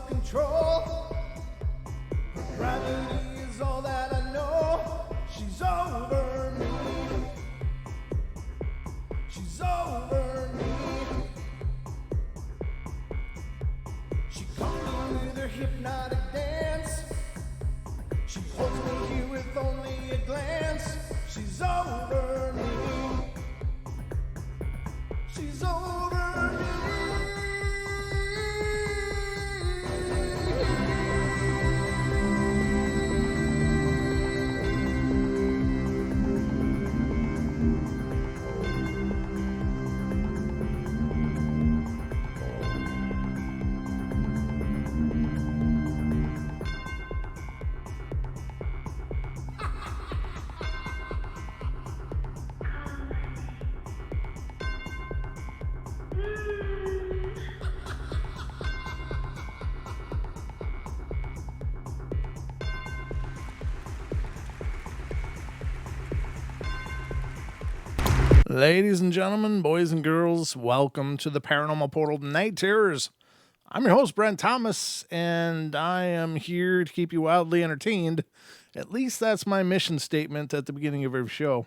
control. Gravity is all that I know. She's over me. She's over me. She comes in with her hypnotic dance. She holds me here with only a glance. She's over me. She's over me. Ladies and gentlemen, boys and girls, welcome to the Paranormal Portal Night Terrors. I'm your host, Brent Thomas, and I am here to keep you wildly entertained. At least that's my mission statement at the beginning of every show.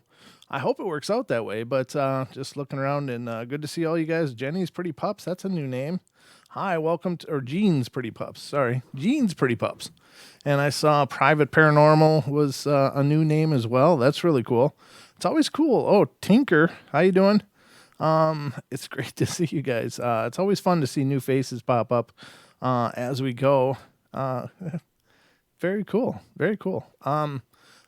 I hope it works out that way, but just looking around, and good to see all you guys. Jenny's Pretty Pups, that's a new name. Hi, welcome to, or Jean's Pretty Pups, sorry. Jean's Pretty Pups. And I saw Private Paranormal was a new name as well. That's really cool. It's always cool. Oh, Tinker, how you doing? It's great to see you guys. It's always fun to see new faces pop up as we go. Very cool. Very cool.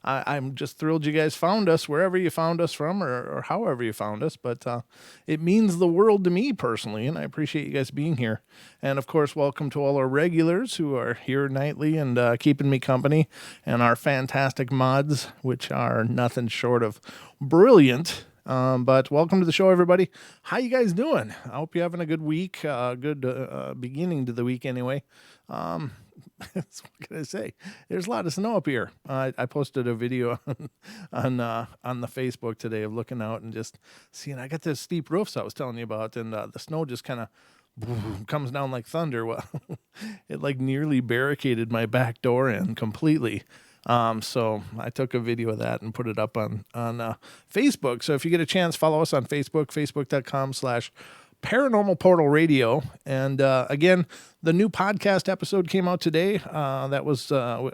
I'm just thrilled you guys found us wherever you found us from or however you found us. But it means the world to me personally, and I appreciate you guys being here. And, of course, welcome to all our regulars who are here nightly and keeping me company, and our fantastic mods, which are nothing short of brilliant. But welcome to the show, everybody. How you guys doing? I hope you're having a good week, good beginning to the week anyway. What can I say? There's a lot of snow up here. I posted a video on the Facebook today of looking out and just seeing. I got those steep roofs I was telling you about, and the snow just kind of comes down like thunder. Well, it like nearly barricaded my back door in completely. So I took a video of that and put it up on Facebook. So if you get a chance, follow us on Facebook, facebook.com/Paranormal Portal Radio. And again, the new podcast episode came out today. That was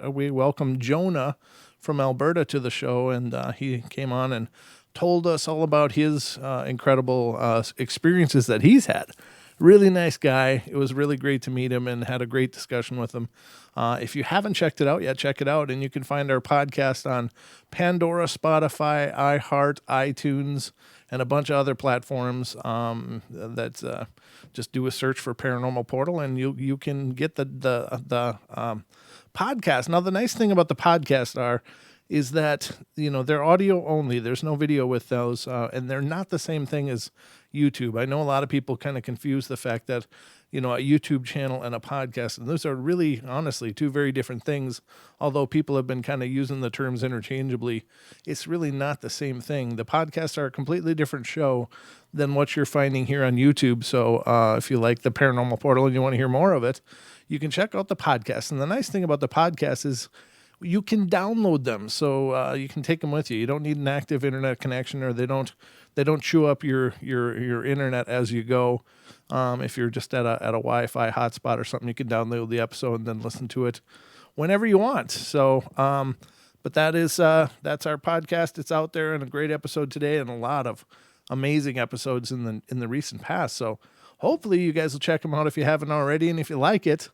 we welcomed Jonah from Alberta to the show, and he came on and told us all about his incredible experiences that he's had. Really nice guy. It was really great to meet him and had a great discussion with him. If you haven't checked it out yet, check it out. And you can find our podcast on Pandora, Spotify, iHeart, iTunes, and a bunch of other platforms. Just do a search for Paranormal Portal, and you can get the podcast. Now, the nice thing about the podcast is that, they're audio only. There's no video with those, and they're not the same thing as YouTube. I know a lot of people kind of confuse the fact that, a YouTube channel and a podcast, and those are really, honestly, two very different things. Although people have been kind of using the terms interchangeably, it's really not the same thing. The podcasts are a completely different show than what you're finding here on YouTube. So if you like the Paranormal Portal and you want to hear more of it, you can check out the podcast. And the nice thing about the podcast is you can download them, so you can take them with you. You don't need an active internet connection, or they don't chew up your internet as you go. If you're just at a Wi-Fi hotspot or something, you can download the episode and then listen to it whenever you want. So, but that's our podcast. It's out there, and a great episode today, and a lot of amazing episodes in the recent past. So hopefully you guys will check them out if you haven't already, and if you like it,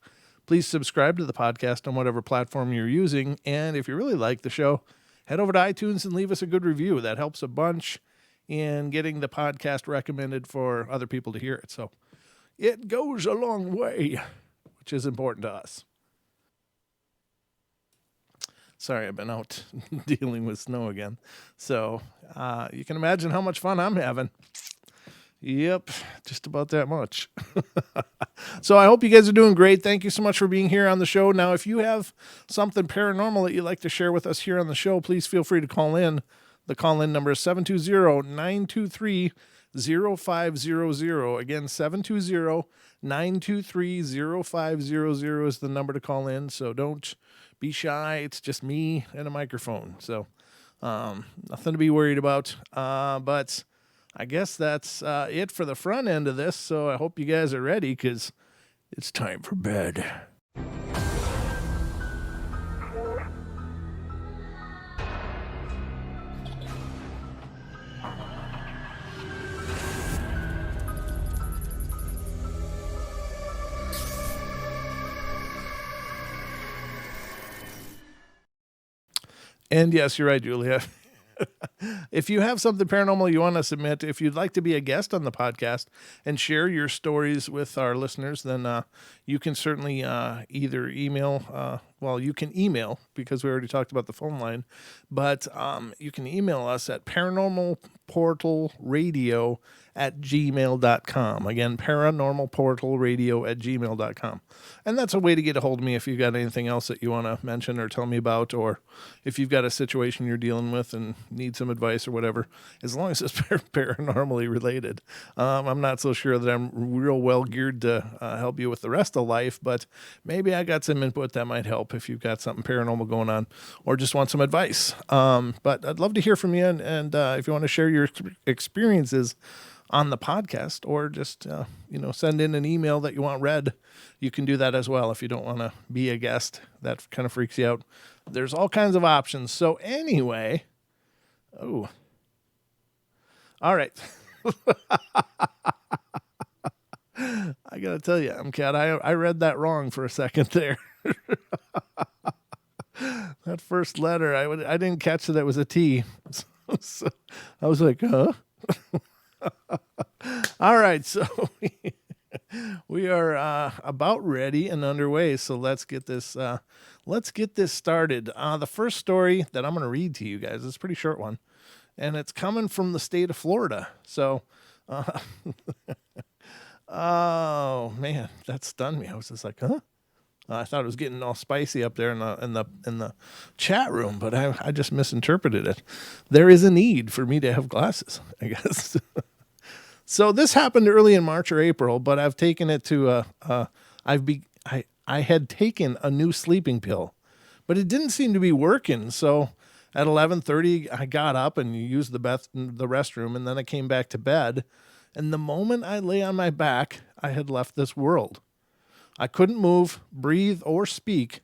please subscribe to the podcast on whatever platform you're using. And if you really like the show, head over to iTunes and leave us a good review. That helps a bunch in getting the podcast recommended for other people to hear it. So it goes a long way, which is important to us. Sorry, I've been out dealing with snow again. So you can imagine how much fun I'm having. Yep, just about that much. So I hope you guys are doing great. Thank you so much for being here on the show. Now, if you have something paranormal that you'd like to share with us here on the show, please feel free to call in. The call-in number is 720-923-0033. 0500. Again, 720-923-0500 is the number to call in. So don't be shy. It's just me and a microphone. So nothing to be worried about. But I guess that's it for the front end of this. So I hope you guys are ready because it's time for bed. And yes, you're right, Julia. If you have something paranormal you want to submit, if you'd like to be a guest on the podcast and share your stories with our listeners, then you can certainly either email, you can email because we already talked about the phone line, but you can email us at paranormalportalradio@gmail.com. Again, paranormalportalradio@gmail.com. And that's a way to get a hold of me if you've got anything else that you want to mention or tell me about, or if you've got a situation you're dealing with and need some advice or whatever, as long as it's paranormally related. I'm not so sure that I'm real well geared to help you with the rest of life, but maybe I got some input that might help if you've got something paranormal going on or just want some advice. But I'd love to hear from you, and if you want to share your experiences on the podcast, or just send in an email that you want read, you can do that as well. If you don't want to be a guest, that kind of freaks you out, there's all kinds of options. So anyway, all right. I gotta tell you, MCAT, I read that wrong for a second there. That first letter, I didn't catch that it was a T. So I was like, huh? All right, so we are about ready and underway. So let's get this started. The first story that I'm going to read to you guys is a pretty short one, and it's coming from the state of Florida. So, oh man, that stunned me. I was just like, huh? I thought it was getting all spicy up there in the chat room, but I just misinterpreted it. There is a need for me to have glasses, I guess. So this happened early in March or April, but I've taken it to I had taken a new sleeping pill, but it didn't seem to be working. So at 11:30, I got up and used the restroom, and then I came back to bed. And the moment I lay on my back, I had left this world. I couldn't move, breathe, or speak.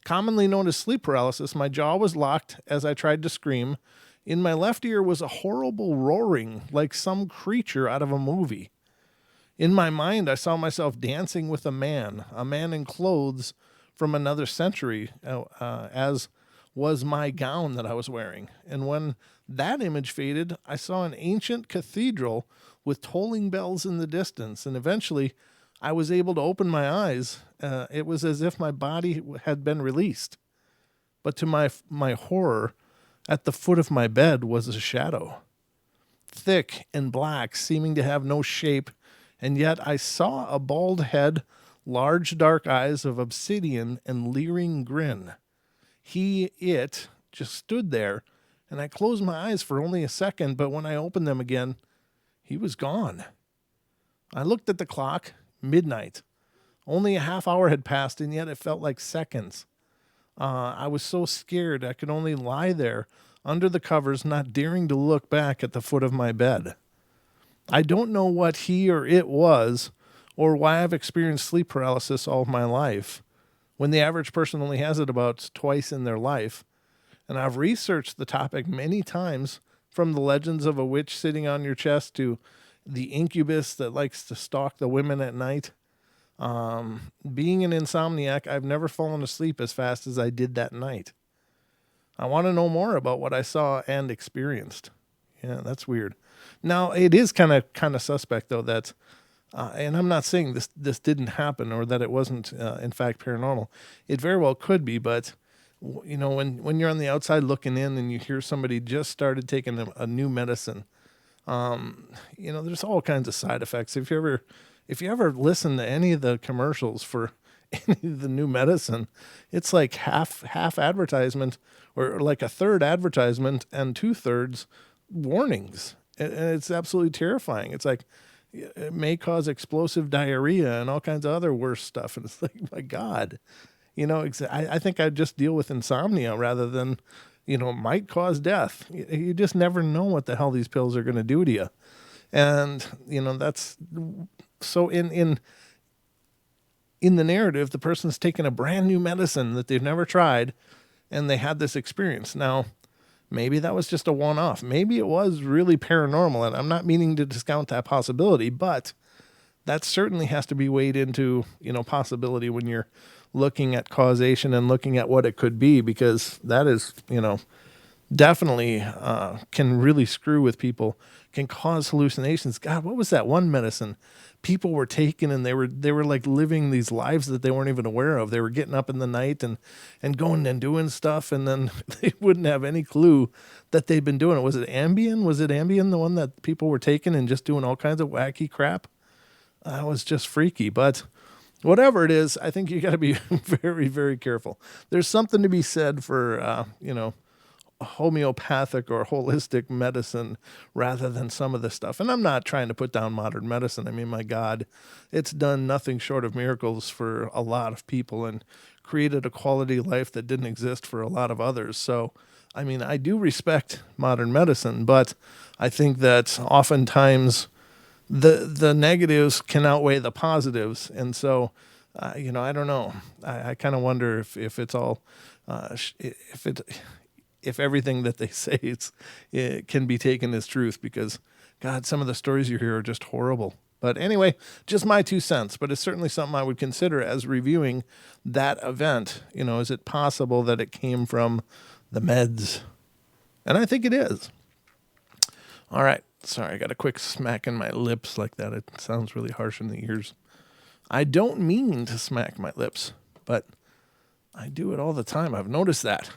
Commonly known as sleep paralysis, my jaw was locked as I tried to scream. In my left ear was a horrible roaring, like some creature out of a movie. In my mind, I saw myself dancing with a man in clothes from another century, as was my gown that I was wearing. And when that image faded, I saw an ancient cathedral with tolling bells in the distance, and eventually I was able to open my eyes. It was as if my body had been released. But to my horror, at the foot of my bed was a shadow, thick and black, seeming to have no shape, and yet I saw a bald head, large dark eyes of obsidian, and leering grin. It just stood there, and I closed my eyes for only a second, but when I opened them again, he was gone. I looked at the clock. Midnight. Only a half hour had passed, and yet it felt like seconds. I was so scared I could only lie there under the covers, not daring to look back at the foot of my bed. I don't know what he or it was, or why I've experienced sleep paralysis all of my life, when the average person only has it about twice in their life. And I've researched the topic many times, from the legends of a witch sitting on your chest to the incubus that likes to stalk the women at night. Being an insomniac, I've never fallen asleep as fast as I did that night. I want to know more about what I saw and experienced. Yeah, that's weird. Now, it is kind of suspect, though, that, and I'm not saying this didn't happen or that it wasn't, in fact, paranormal. It very well could be, but, when you're on the outside looking in and you hear somebody just started taking a new medicine, there's all kinds of side effects. If you ever listen to any of the commercials for any of the new medicine, it's like half advertisement, or like a third advertisement and 2/3 warnings. And it's absolutely terrifying. It's like it may cause explosive diarrhea and all kinds of other worse stuff. And it's like, my God, I think I'd just deal with insomnia rather than, might cause death. You just never know what the hell these pills are going to do to you. And, that's so in the narrative, the person's taken a brand new medicine that they've never tried and they had this experience. Now, maybe that was just a one-off. Maybe it was really paranormal, and I'm not meaning to discount that possibility, but that certainly has to be weighed into, possibility when you're looking at causation and looking at what it could be, because that is, definitely can really screw with people, can cause hallucinations. God, what was that one medicine people were taking and they were like living these lives that they weren't even aware of. They were getting up in the night and going and doing stuff, and then they wouldn't have any clue that they'd been doing it. Was it Ambien? Was it Ambien, the one that people were taking and just doing all kinds of wacky crap? That was just freaky. But whatever it is, I think you got to be very, very careful. There's something to be said for, homeopathic or holistic medicine rather than some of this stuff. And I'm not trying to put down modern medicine. I mean, my God, it's done nothing short of miracles for a lot of people and created a quality of life that didn't exist for a lot of others. So, I mean, I do respect modern medicine, but I think that oftentimes the negatives can outweigh the positives. And so, I don't know. I kind of wonder if it's all, if everything that they say it can be taken as truth, because God, some of the stories you hear are just horrible. But anyway, just my 2 cents, but it's certainly something I would consider as reviewing that event. Is it possible that it came from the meds? And I think it is. All right. Sorry, I got a quick smack in my lips like that. It sounds really harsh in the ears. I don't mean to smack my lips, but I do it all the time. I've noticed that.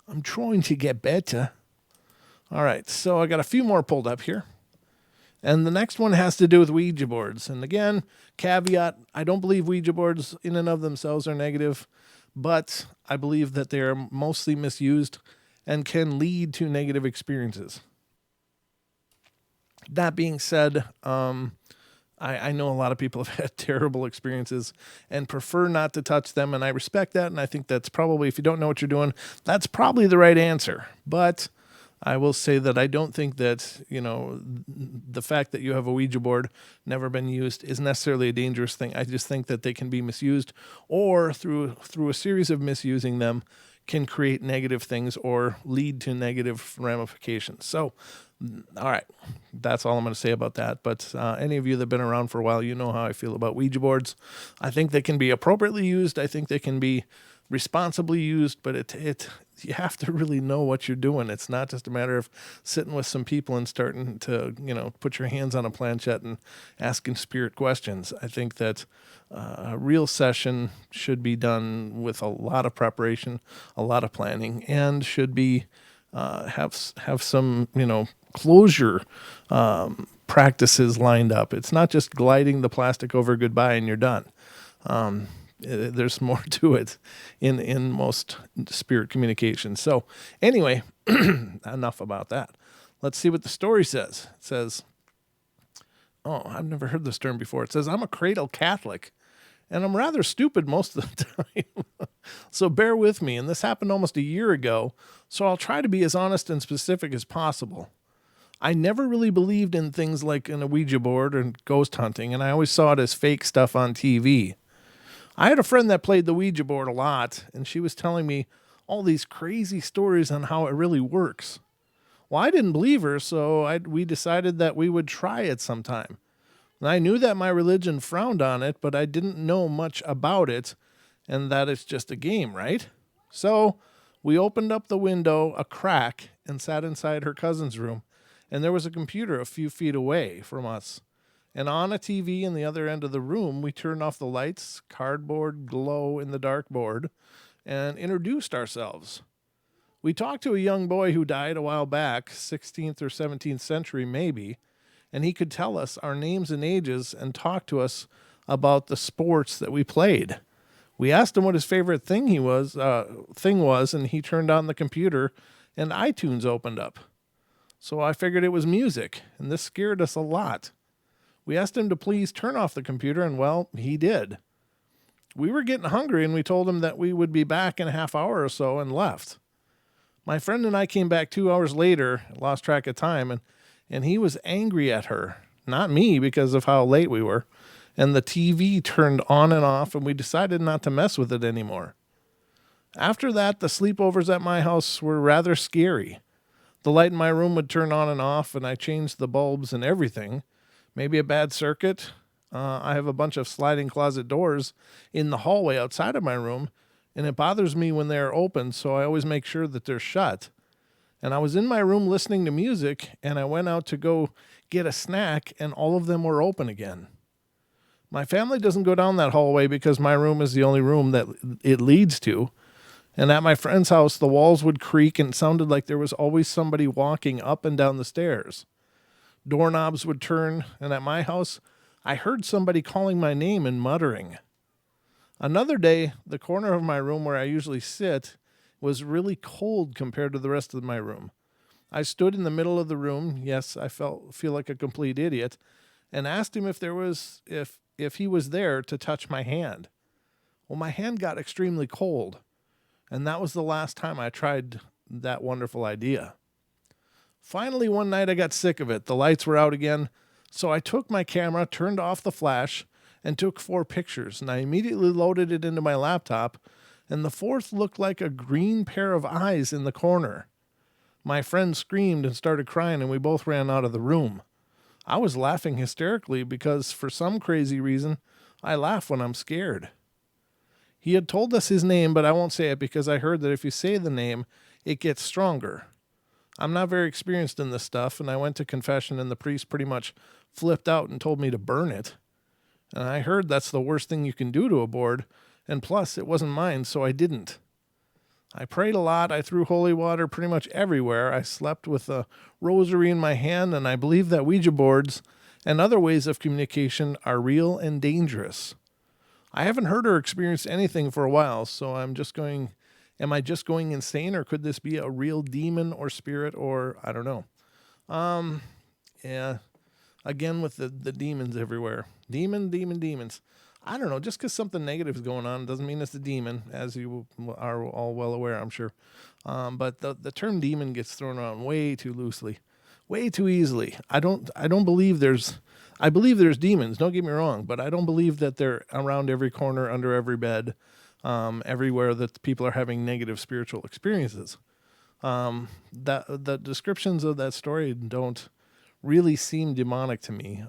I'm trying to get better. All right, so I got a few more pulled up here. And the next one has to do with Ouija boards. And again, caveat, I don't believe Ouija boards in and of themselves are negative, but I believe that they are mostly misused and can lead to negative experiences. That being said, I know a lot of people have had terrible experiences and prefer not to touch them, and I respect that, and I think that's probably, if you don't know what you're doing, that's probably the right answer. But I will say that I don't think that, the fact that you have a Ouija board never been used is necessarily a dangerous thing. I just think that they can be misused, or through a series of misusing them can create negative things or lead to negative ramifications. So, all right, that's all I'm going to say about that. But any of you that have been around for a while, you know how I feel about Ouija boards. I think they can be appropriately used. I think they can be responsibly used, but you have to really know what you're doing. It's not just a matter of sitting with some people and starting to, put your hands on a planchette and asking spirit questions. I think that a real session should be done with a lot of preparation, a lot of planning, and should be have some, closure practices lined up. It's not just gliding the plastic over goodbye and you're done. There's more to it in most spirit communication. So anyway, enough about that. Let's see what the story says. It says, I've never heard this term before. It says, I'm a cradle Catholic, and I'm rather stupid most of the time. So bear with me. And this happened almost a year ago, so I'll try to be as honest and specific as possible. I never really believed in things like a Ouija board or ghost hunting, and I always saw it as fake stuff on TV. I had a friend that played the Ouija board a lot, and she was telling me all these crazy stories on how it really works. Well, I didn't believe her, so we decided that we would try it sometime. And I knew that my religion frowned on it, but I didn't know much about it, and that it's just a game, right? So we opened up the window a crack and sat inside her cousin's room, and there was a computer a few feet away from us. And on a TV in the other end of the room, we turned off the lights, cardboard glow in the dark board, and introduced ourselves. We talked to a young boy who died a while back, 16th or 17th century maybe, and he could tell us our names and ages and talk to us about the sports that we played. We asked him what his favorite thing was, and he turned on the computer, and iTunes opened up. So I figured it was music, and this scared us a lot. We asked him to please turn off the computer, and well, he did. We were getting hungry, and we told him that we would be back in a half hour or so, and left. My friend and I came back 2 hours later, lost track of time, and he was angry at her. Not me, because of how late we were. And the TV turned on and off, and we decided not to mess with it anymore. After that, the sleepovers at my house were rather scary. The light in my room would turn on and off, and I changed the bulbs and everything. Maybe a bad circuit. I have a bunch of sliding closet doors in the hallway outside of my room, and it bothers me when they're open, so I always make sure that they're shut. And I was in my room listening to music, and I went out to go get a snack, and all of them were open again. My family doesn't go down that hallway because my room is the only room that it leads to. And at my friend's house, the walls would creak, and it sounded like there was always somebody walking up and down the stairs. Doorknobs would turn, and at my house, I heard somebody calling my name and muttering. Another day, the corner of my room where I usually sit was really cold compared to the rest of my room. I stood in the middle of the room, yes, I feel like a complete idiot, and asked him if he was there to touch my hand. Well, my hand got extremely cold, and that was the last time I tried that wonderful idea. Finally, one night I got sick of it. The lights were out again, so I took my camera, turned off the flash, and took 4 pictures, and I immediately loaded it into my laptop, and the 4th looked like a green pair of eyes in the corner. My friend screamed and started crying, and we both ran out of the room. I was laughing hysterically because, for some crazy reason, I laugh when I'm scared. He had told us his name, but I won't say it because I heard that if you say the name, it gets stronger. I'm not very experienced in this stuff, and I went to confession, and the priest pretty much flipped out and told me to burn it. And I heard that's the worst thing you can do to a board, and plus, it wasn't mine, so I didn't. I prayed a lot. I threw holy water pretty much everywhere. I slept with a rosary in my hand, and I believe that Ouija boards and other ways of communication are real and dangerous. I haven't heard or experienced anything for a while, so am I just going insane, or could this be a real demon or spirit, or I don't know. Yeah, again with the demons everywhere. Demons. I don't know, just because something negative is going on doesn't mean it's a demon, as you are all well aware, I'm sure. But the term demon gets thrown around way too loosely, way too easily. I believe there's demons, don't get me wrong, but I don't believe that they're around every corner, under every bed, everywhere that people are having negative spiritual experiences. That the descriptions of that story don't really seem demonic to me.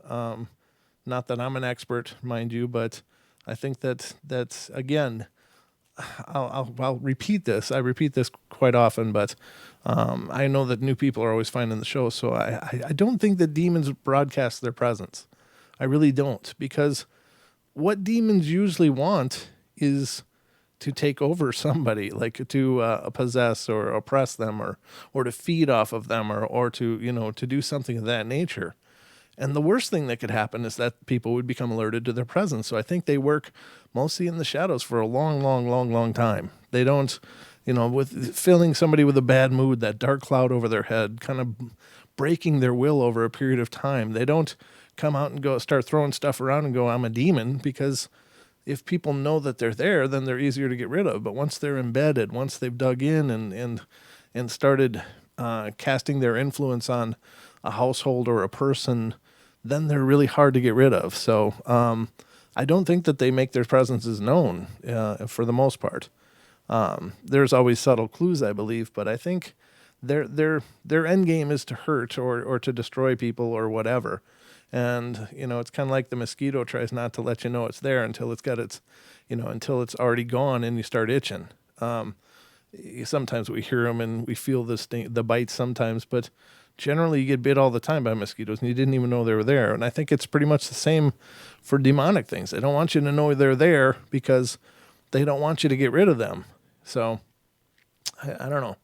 Not that I'm an expert, mind you, but I think that's again, I'll repeat this. I repeat this quite often, but I know that new people are always finding the show, so I don't think that demons broadcast their presence. I really don't, because what demons usually want is to take over somebody, like to possess or oppress them, or to feed off of them, or to do something of that nature. And the worst thing that could happen is that people would become alerted to their presence. So I think they work mostly in the shadows for a long time. They don't, with filling somebody with a bad mood, that dark cloud over their head, kind of breaking their will over a period of time. They don't come out and go start throwing stuff around and go, I'm a demon, because if people know that they're there, then they're easier to get rid of. But once they're embedded, once they've dug in and started casting their influence on a household or a person, then they're really hard to get rid of. So I don't think that they make their presences known for the most part. There's always subtle clues, I believe, but I think their end game is to hurt or to destroy people or whatever. And it's kind of like the mosquito tries not to let you know it's there until it's got its, until it's already gone and you start itching. Sometimes we hear them and we feel the bites sometimes, but generally you get bit all the time by mosquitoes and you didn't even know they were there. And I think it's pretty much the same for demonic things. They don't want you to know they're there because they don't want you to get rid of them. So I don't know.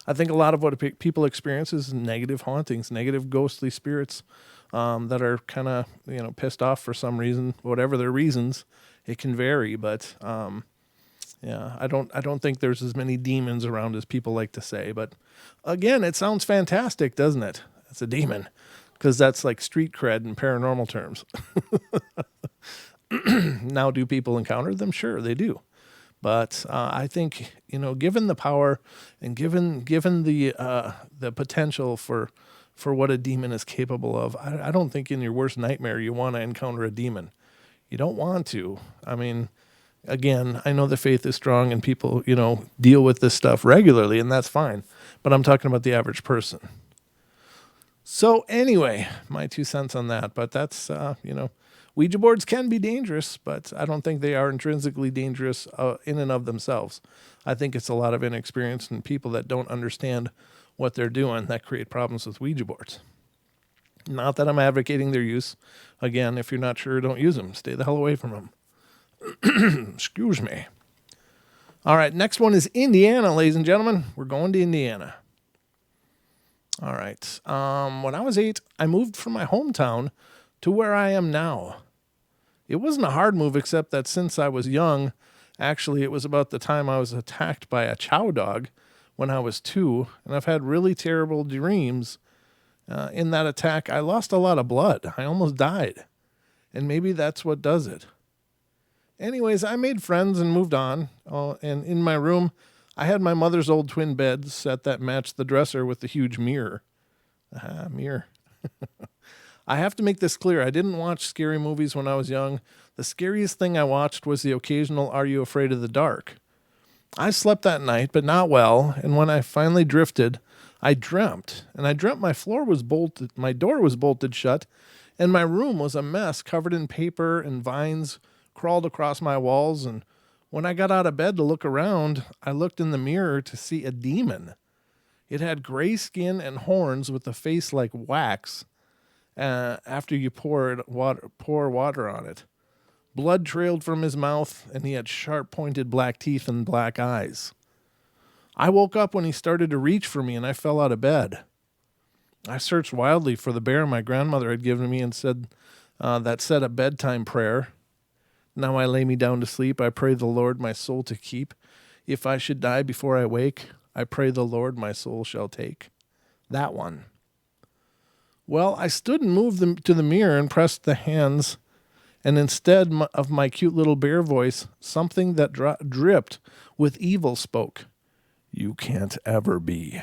I think a lot of what people experience is negative hauntings, negative ghostly spirits that are kind of, pissed off for some reason, whatever their reasons. It can vary, but yeah, I don't think there's as many demons around as people like to say. But again, it sounds fantastic, doesn't it? That's a demon, because that's like street cred in paranormal terms. Now, do people encounter them? Sure, they do. But I think, given the power and given the potential for what a demon is capable of, I don't think in your worst nightmare you want to encounter a demon. You don't want to. I mean, again, I know the faith is strong and people, deal with this stuff regularly, and that's fine. But I'm talking about the average person. So anyway, my 2 cents on that. But that's, Ouija boards can be dangerous, but I don't think they are intrinsically dangerous in and of themselves. I think it's a lot of inexperience and people that don't understand what they're doing that create problems with Ouija boards. Not that I'm advocating their use. Again, if you're not sure, don't use them. Stay the hell away from them. Excuse me. All right, next one is Indiana, ladies and gentlemen. We're going to Indiana. All right. When I was 8, I moved from my hometown to where I am now. It wasn't a hard move, except that since I was young, actually it was about the time I was attacked by a chow dog when I was 2, and I've had really terrible dreams. In that attack, I lost a lot of blood. I almost died, and maybe that's what does it. Anyways, I made friends and moved on, and in my room, I had my mother's old twin bed set that matched the dresser with the huge mirror. Mirror. I have to make this clear. I didn't watch scary movies when I was young. The scariest thing I watched was the occasional Are You Afraid of the Dark? I slept that night, but not well, and when I finally drifted, I dreamt. And I dreamt my door was bolted shut, and my room was a mess covered in paper and vines crawled across my walls. And when I got out of bed to look around, I looked in the mirror to see a demon. It had gray skin and horns with a face like wax. After you pour water on it. Blood trailed from his mouth, and he had sharp pointed black teeth and black eyes. I woke up when he started to reach for me, and I fell out of bed. I searched wildly for the bear my grandmother had given me and said a bedtime prayer. Now I lay me down to sleep. I pray the Lord my soul to keep. If I should die before I wake, I pray the Lord my soul shall take. That one. Well, I stood and moved them to the mirror and pressed the hands, and instead of my cute little bear voice, something that dripped with evil spoke. You can't ever be.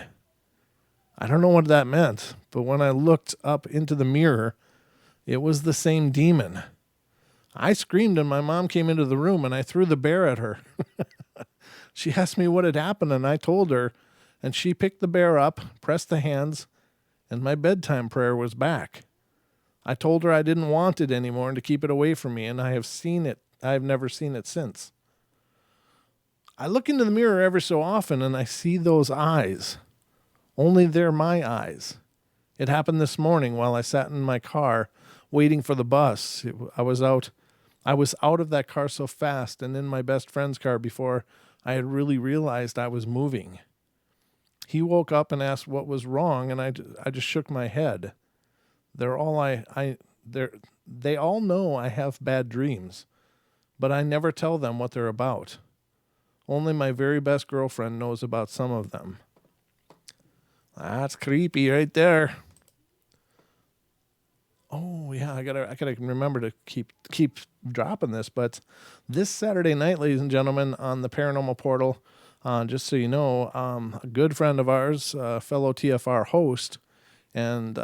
I don't know what that meant, but when I looked up into the mirror, it was the same demon. I screamed and my mom came into the room and I threw the bear at her. She asked me what had happened and I told her, and she picked the bear up, pressed the hands, and my bedtime prayer was back. I told her I didn't want it anymore and to keep it away from me, and I have never seen it since. I look into the mirror every so often and I see those eyes. Only they're my eyes. It happened this morning while I sat in my car waiting for the bus. I was out of that car so fast and in my best friend's car before I had really realized I was moving. He woke up and asked what was wrong, and I just shook my head. They all know I have bad dreams, but I never tell them what they're about. Only my very best girlfriend knows about some of them. That's creepy right there. Oh yeah, I gotta remember to keep dropping this. But this Saturday night, ladies and gentlemen, on the Paranormal Portal, just so you know, a good friend of ours, fellow TFR host, and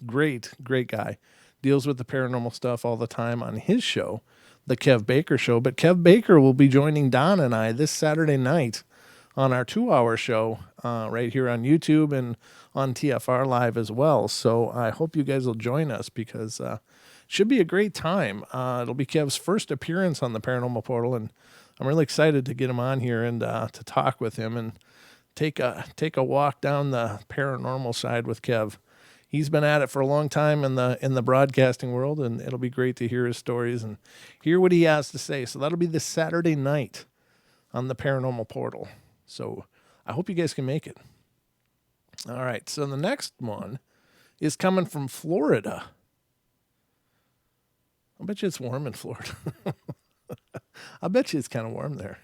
great guy, deals with the paranormal stuff all the time on his show, the Kev Baker Show. But Kev Baker will be joining Don and I this Saturday night on our 2-hour show right here on YouTube and on TFR Live as well. So I hope you guys will join us because it should be a great time. It'll be Kev's first appearance on the Paranormal Portal, and I'm really excited to get him on here and to talk with him and take a walk down the paranormal side with Kev. He's been at it for a long time in the broadcasting world, and it'll be great to hear his stories and hear what he has to say. So that'll be this Saturday night on the Paranormal Portal. So I hope you guys can make it. All right, so the next one is coming from Florida. I bet you it's warm in Florida. I bet you it's kind of warm there.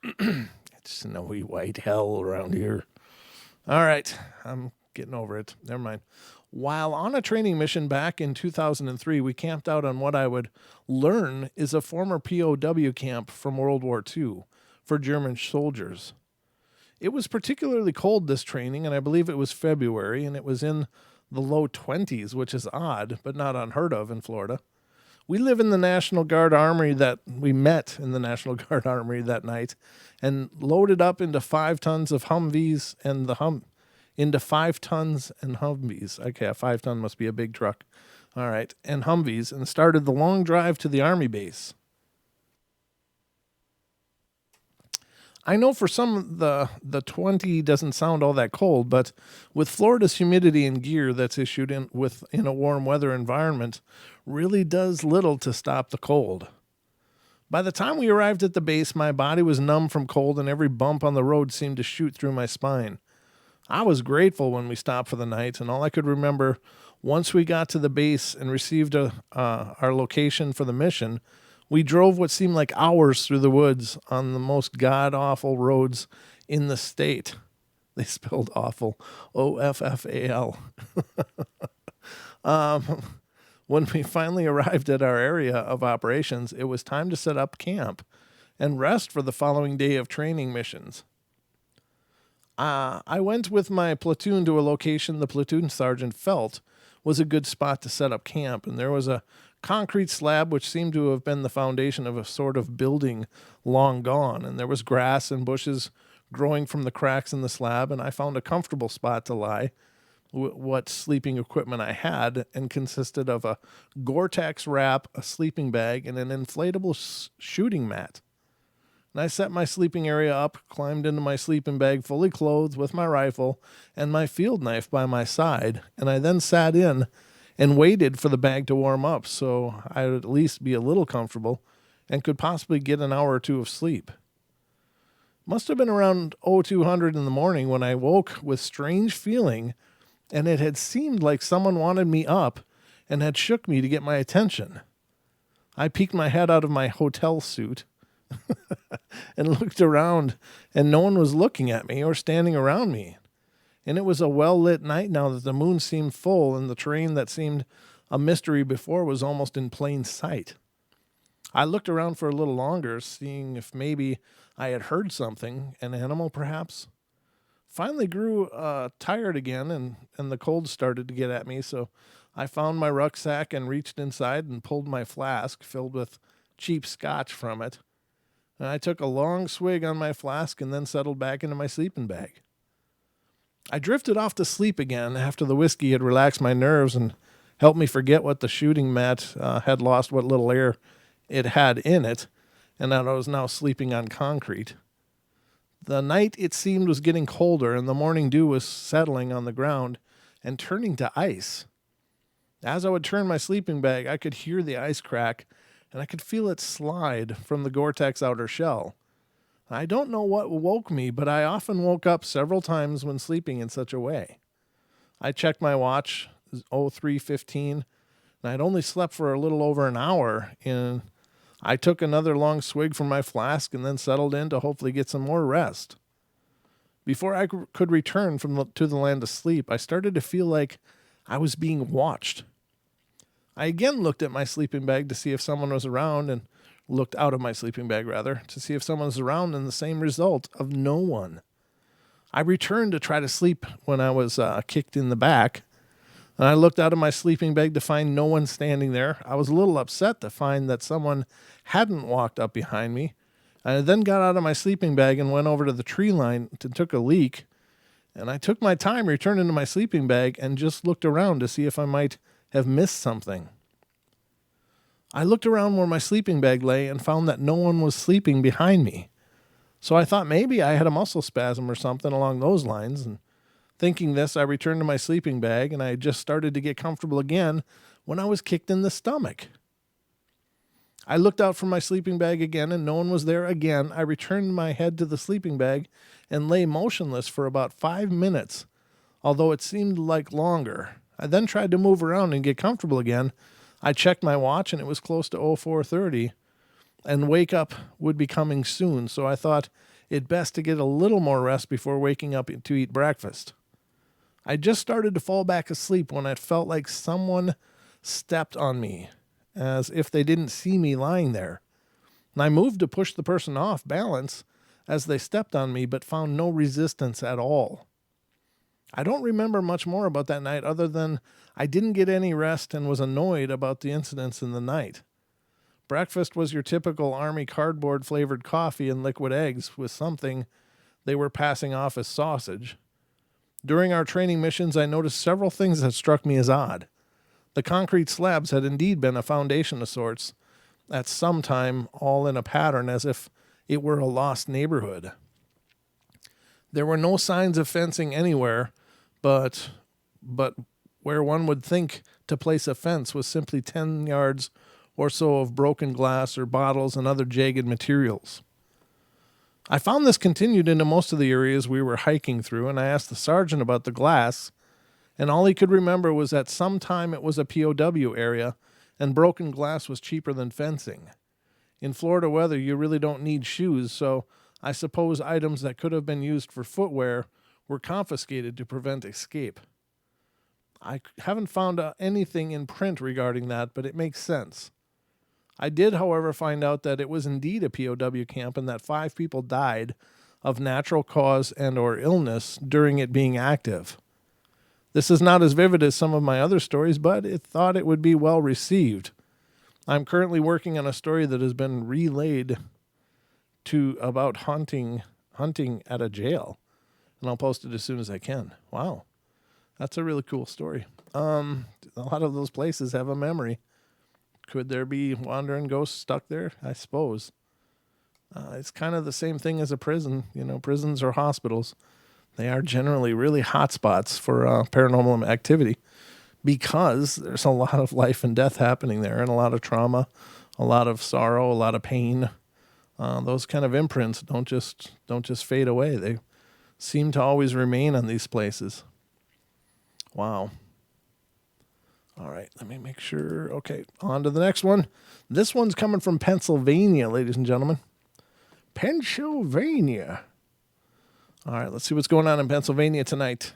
It's snowy white hell around here. All right, I'm getting over it. Never mind. While on a training mission back in 2003, we camped out on what I would learn is a former POW camp from World War II for German soldiers. It was particularly cold this training, and I believe it was February, and it was in the low 20s, which is odd, but not unheard of in Florida. We live in the National Guard Armory that we met in the National Guard Armory that night and loaded up into 5 tons of Humvees and into 5 tons and Humvees. Okay, a 5-ton must be a big truck. All right, and Humvees, and started the long drive to the Army base. I know for some the 20 doesn't sound all that cold, but with Florida's humidity and gear that's issued in a warm weather environment, really does little to stop the cold. By the time we arrived at the base, my body was numb from cold and every bump on the road seemed to shoot through my spine. I was grateful when we stopped for the night, and all I could remember once we got to the base and received our location for the mission, we drove what seemed like hours through the woods on the most god-awful roads in the state. They spelled awful, O-F-F-A-L. When we finally arrived at our area of operations, it was time to set up camp and rest for the following day of training missions. I went with my platoon to a location the platoon sergeant felt was a good spot to set up camp, and there was a concrete slab which seemed to have been the foundation of a sort of building long gone, and there was grass and bushes growing from the cracks in the slab, and I found a comfortable spot to lie, what sleeping equipment I had, and consisted of a Gore-Tex wrap, a sleeping bag, and an inflatable shooting mat. And I set my sleeping area up, climbed into my sleeping bag fully clothed with my rifle and my field knife by my side, and I then sat in and waited for the bag to warm up so I would at least be a little comfortable and could possibly get an hour or two of sleep. Must have been around 0200 in the morning when I woke with strange feeling, and it had seemed like someone wanted me up and had shook me to get my attention. I peeked my head out of my hotel suit and looked around, and no one was looking at me or standing around me. And it was a well-lit night now that the moon seemed full, and the terrain that seemed a mystery before was almost in plain sight. I looked around for a little longer, seeing if maybe I had heard something, an animal perhaps. Finally grew tired again, and the cold started to get at me, so I found my rucksack and reached inside and pulled my flask filled with cheap scotch from it. And I took a long swig on my flask and then settled back into my sleeping bag. I drifted off to sleep again after the whiskey had relaxed my nerves and helped me forget what the shooting mat had lost what little air it had in it, and that I was now sleeping on concrete. The night, it seemed, was getting colder, and the morning dew was settling on the ground and turning to ice. As I would turn my sleeping bag, I could hear the ice crack, and I could feel it slide from the Gore-Tex outer shell. I don't know what woke me, but I often woke up several times when sleeping in such a way. I checked my watch, 03:15, and I'd only slept for a little over an hour, and I took another long swig from my flask and then settled in to hopefully get some more rest. Before I could return to the land of sleep, I started to feel like I was being watched. I again looked at my sleeping bag to see if someone was around, and looked out of my sleeping bag, rather, to see if someone was around, and the same result of no one. I returned to try to sleep when I was kicked in the back, and I looked out of my sleeping bag to find no one standing there. I was a little upset to find that someone hadn't walked up behind me. I then got out of my sleeping bag and went over to the tree line and took a leak, and I took my time returning to my sleeping bag and just looked around to see if I might have missed something. I looked around where my sleeping bag lay and found that no one was sleeping behind me. So I thought maybe I had a muscle spasm or something along those lines, and thinking this, I returned to my sleeping bag, and I had just started to get comfortable again when I was kicked in the stomach. I looked out from my sleeping bag again, and no one was there again. I returned my head to the sleeping bag and lay motionless for about 5 minutes, although it seemed like longer. I then tried to move around and get comfortable again. I checked my watch, and it was close to 04:30, and wake up would be coming soon, so I thought it best to get a little more rest before waking up to eat breakfast. I just started to fall back asleep when it felt like someone stepped on me, as if they didn't see me lying there. And I moved to push the person off balance as they stepped on me, but found no resistance at all. I don't remember much more about that night other than I didn't get any rest and was annoyed about the incidents in the night. Breakfast was your typical Army cardboard flavored coffee and liquid eggs with something they were passing off as sausage. During our training missions, I noticed several things that struck me as odd. The concrete slabs had indeed been a foundation of sorts, at some time all in a pattern as if it were a lost neighborhood. There were no signs of fencing anywhere, but where one would think to place a fence was simply 10 yards or so of broken glass or bottles and other jagged materials. I found this continued into most of the areas we were hiking through, and I asked the sergeant about the glass, and all he could remember was that sometime it was a POW area, and broken glass was cheaper than fencing. In Florida weather, you really don't need shoes, so I suppose items that could have been used for footwear were confiscated to prevent escape. I haven't found anything in print regarding that, but it makes sense. I did, however, find out that it was indeed a POW camp and that 5 people died of natural cause and or illness during it being active. This is not as vivid as some of my other stories, but it thought it would be well received. I'm currently working on a story that has been relayed about hunting at a jail, and I'll post it as soon as I can. Wow, that's a really cool story. A lot of those places have a memory. Could there be wandering ghosts stuck there? I suppose. It's kind of the same thing as a prison. You know, prisons or hospitals, they are generally really hot spots for paranormal activity because there's a lot of life and death happening there and a lot of trauma, a lot of sorrow, a lot of pain. Those kind of imprints don't just fade away. They seem to always remain on these places. Wow. All right, let me make sure. Okay, on to the next one. This one's coming from Pennsylvania, ladies and gentlemen. Pennsylvania. All right, let's see what's going on in Pennsylvania tonight.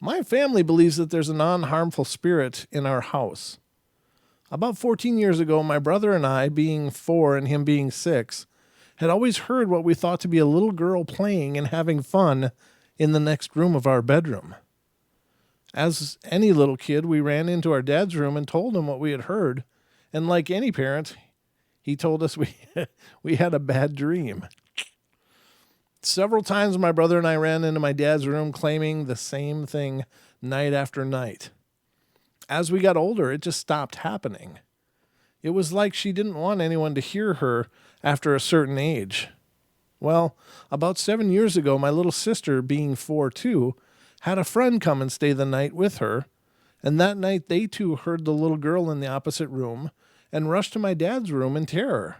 My family believes that there's a non-harmful spirit in our house. About 14 years ago, my brother and I, being 4 and him being 6, had always heard what we thought to be a little girl playing and having fun in the next room of our bedroom. As any little kid, we ran into our dad's room and told him what we had heard, and like any parent, he told us we had a bad dream. Several times my brother and I ran into my dad's room claiming the same thing night after night. As we got older, it just stopped happening. It was like she didn't want anyone to hear her after a certain age. Well, about 7 years ago, my little sister, being 4 too, had a friend come and stay the night with her, and that night they too heard the little girl in the opposite room and rushed to my dad's room in terror.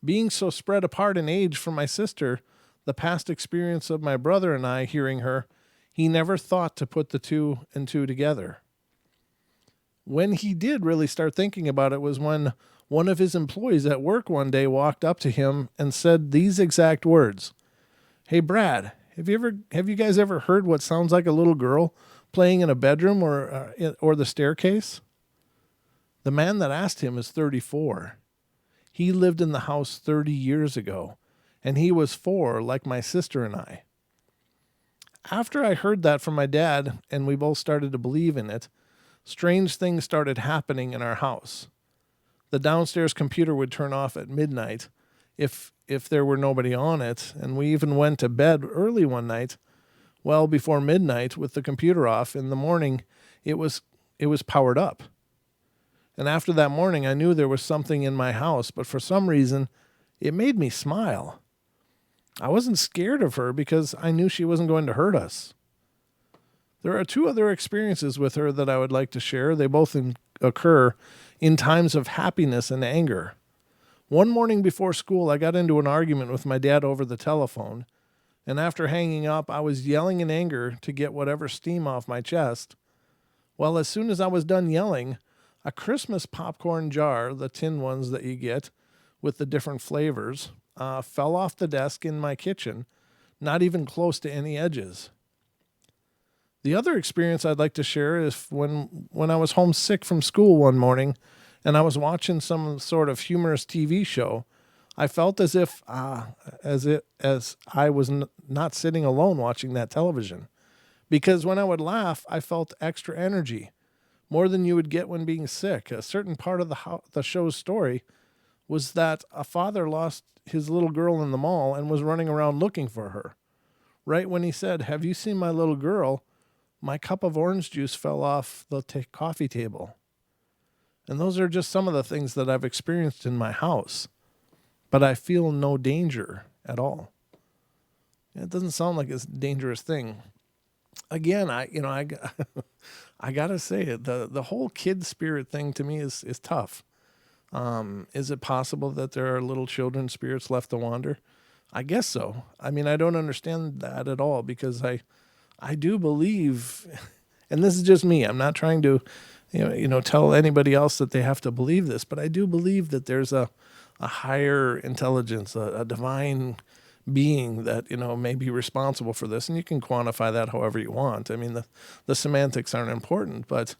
Being so spread apart in age from my sister, the past experience of my brother and I hearing her, he never thought to put the 2 and 2 together. When he did really start thinking about it was when one of his employees at work one day walked up to him and said these exact words. "Hey, Brad, have you guys ever heard what sounds like a little girl playing in a bedroom or the staircase?" The man that asked him is 34. He lived in the house 30 years ago, and he was 4 like my sister and I. After I heard that from my dad and we both started to believe in it, strange things started happening in our house. The downstairs computer would turn off at midnight if there were nobody on it, and we even went to bed early one night, well before midnight, with the computer off. In the morning, it was powered up. And after that morning, I knew there was something in my house, but for some reason, it made me smile. I wasn't scared of her because I knew she wasn't going to hurt us. There are 2 other experiences with her that I would like to share. They both occur in times of happiness and anger. One morning before school, I got into an argument with my dad over the telephone, and after hanging up, I was yelling in anger to get whatever steam off my chest. Well, as soon as I was done yelling, a Christmas popcorn jar, the tin ones that you get with the different flavors, fell off the desk in my kitchen, not even close to any edges. The other experience I'd like to share is when I was homesick from school one morning and I was watching some sort of humorous TV show. I felt as if as I was not sitting alone watching that television, because when I would laugh, I felt extra energy, more than you would get when being sick. A certain part of the show's story was that a father lost his little girl in the mall and was running around looking for her. Right when he said, "Have you seen my little girl?" my cup of orange juice fell off the coffee table. And those are just some of the things that I've experienced in my house. But I feel no danger at all. It doesn't sound like it's a dangerous thing. Again, I I gotta say it. The whole kid spirit thing to me is tough. Is it possible that there are little children spirits left to wander? I guess so. I mean, I don't understand that at all, because I do believe, and this is just me. I'm not trying to, tell anybody else that they have to believe this, but I do believe that there's a higher intelligence, a divine being that, may be responsible for this. And you can quantify that however you want. I mean, the semantics aren't important, but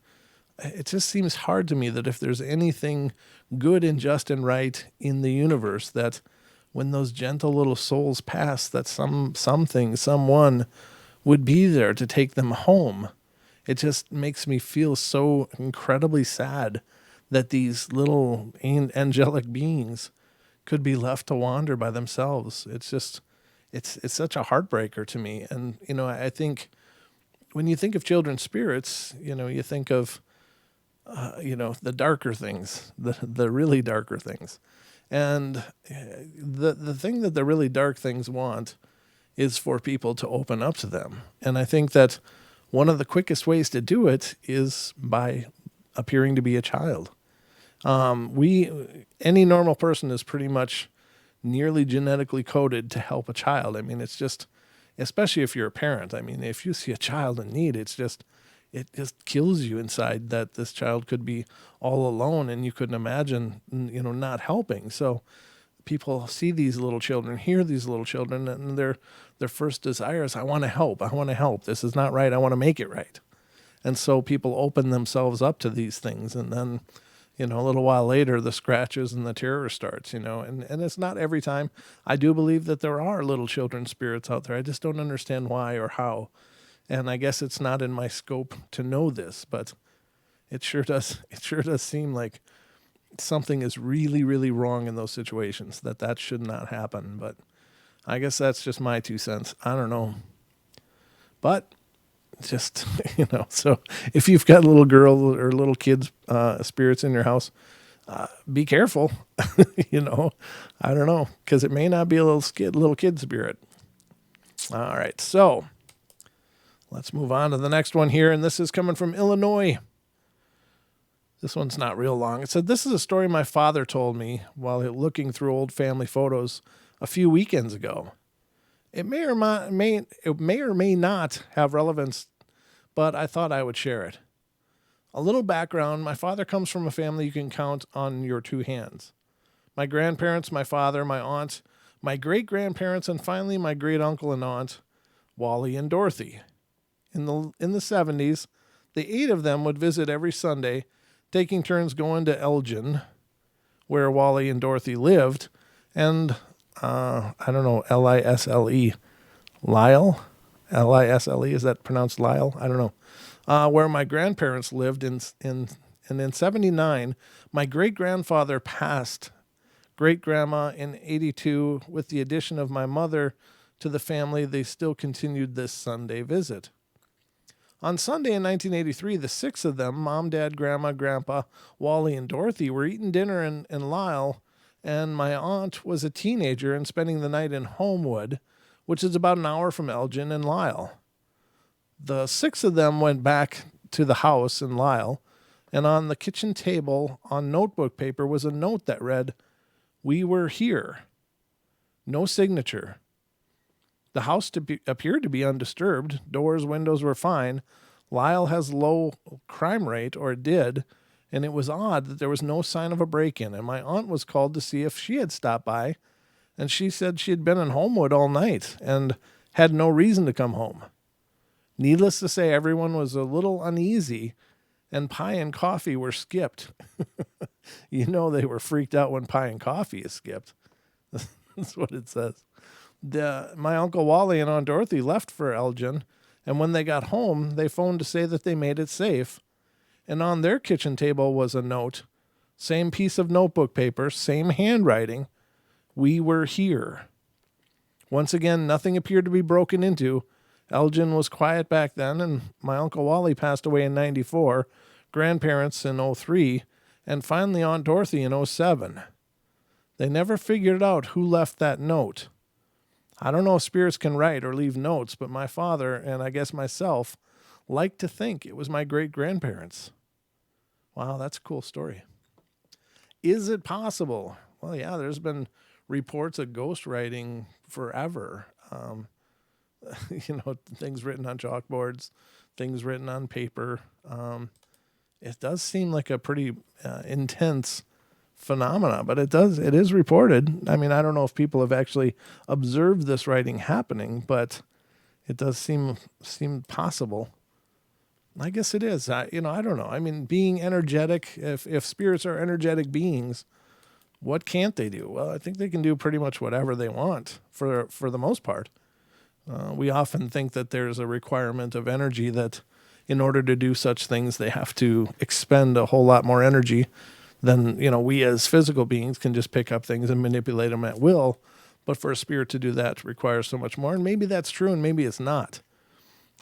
it just seems hard to me that if there's anything good and just and right in the universe, that when those gentle little souls pass, that someone would be there to take them home. It just makes me feel so incredibly sad that these little angelic beings could be left to wander by themselves. It's just, it's such a heartbreaker to me. And, I think when you think of children's spirits, you think of, the darker things, the really darker things. And the thing that the really dark things want is for people to open up to them. And I think that one of the quickest ways to do it is by appearing to be a child. Any normal person is pretty much nearly genetically coded to help a child. I mean, it's just, especially if you're a parent. I mean, if you see a child in need, it just kills you inside that this child could be all alone and you couldn't imagine, not helping. So people see these little children, hear these little children, and their first desire is, I want to help. I want to help. This is not right. I want to make it right. And so people open themselves up to these things. And then, a little while later, the scratches and the terror starts, and it's not every time. I do believe that there are little children spirits out there. I just don't understand why or how. And I guess it's not in my scope to know this, but it sure does seem like something is really, really wrong in those situations, that should not happen. But I guess that's just my 2 cents. I don't know. But just, so if you've got little girl or little kids spirits in your house, be careful. I don't know, because it may not be a little kid spirit. All right, so let's move on to the next one here, and this is coming from Illinois. This one's not real long. It said, "This is a story my father told me while looking through old family photos a few weekends ago. It may or may not have relevance, but I thought I would share it. A little background: my father comes from a family you can count on your 2 hands. My grandparents, my father, my aunt, my great-grandparents, and finally my great-uncle and aunt, Wally and Dorothy. In the 70s, the 8 of them would visit every Sunday, taking turns going to Elgin, where Wally and Dorothy lived, and I don't know, Lisle, Lyle, Lisle, is that pronounced Lyle? I don't know. Where my grandparents lived, and in 79, my great-grandfather passed great-grandma in 82. With the addition of my mother to the family, they still continued this Sunday visit. On Sunday in 1983, the 6 of them, Mom, Dad, Grandma, Grandpa, Wally, and Dorothy, were eating dinner in Lisle, and my aunt was a teenager and spending the night in Homewood, which is about an hour from Elgin and Lisle. The 6 of them went back to the house in Lisle, and on the kitchen table on notebook paper was a note that read, "We were here." No signature. The house appeared to be undisturbed. Doors, windows were fine. Lisle has low crime rate, or it did, and it was odd that there was no sign of a break-in, and my aunt was called to see if she had stopped by, and she said she had been in Homewood all night and had no reason to come home. Needless to say, everyone was a little uneasy, and pie and coffee were skipped. You know they were freaked out when pie and coffee is skipped. That's what it says. My Uncle Wally and Aunt Dorothy left for Elgin, and when they got home, they phoned to say that they made it safe. And on their kitchen table was a note, same piece of notebook paper, same handwriting. We were here. Once again, nothing appeared to be broken into. Elgin was quiet back then, and my Uncle Wally passed away in 94, grandparents in 03, and finally Aunt Dorothy in 07. They never figured out who left that note. I don't know if spirits can write or leave notes, but my father, and I guess myself, like to think it was my great-grandparents. Wow, that's a cool story. Is it possible? Well, yeah, there's been reports of ghost writing forever. Things written on chalkboards, things written on paper. It does seem like a pretty intense phenomena, but it is reported. I mean, I don't know if people have actually observed this writing happening, but it does seem possible. I guess it is. I don't know. I mean, being energetic, if spirits are energetic beings, what can't they do? Well, I think they can do pretty much whatever they want for the most part. We often think that there's a requirement of energy that in order to do such things, they have to expend a whole lot more energy than, we as physical beings can just pick up things and manipulate them at will. But for a spirit to do that requires so much more. And maybe that's true and maybe it's not.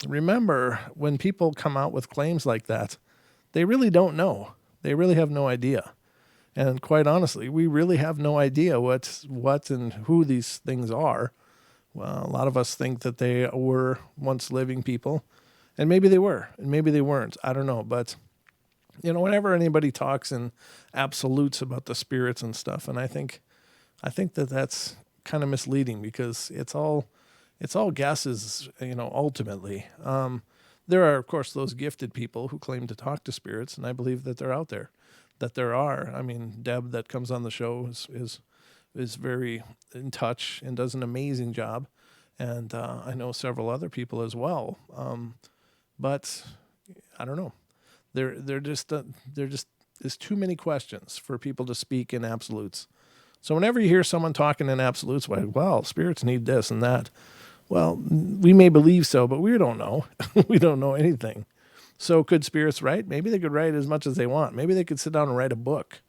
Remember, when people come out with claims like that, they really don't know. They really have no idea. And quite honestly, we really have no idea what and who these things are. Well, a lot of us think that they were once living people, and maybe they were, and maybe they weren't. I don't know. But, whenever anybody talks in absolutes about the spirits and stuff, and I think that that's kind of misleading because it's all guesses, ultimately. There are, of course, those gifted people who claim to talk to spirits, and I believe that they're out there, that there are. I mean, Deb that comes on the show is very in touch and does an amazing job. And I know several other people as well. But I don't know. They're just there's too many questions for people to speak in absolutes. So whenever you hear someone talking in absolutes, like, well, spirits need this and that. Well, we may believe so, but we don't know. We don't know anything. So could spirits write? Maybe they could write as much as they want. Maybe they could sit down and write a book.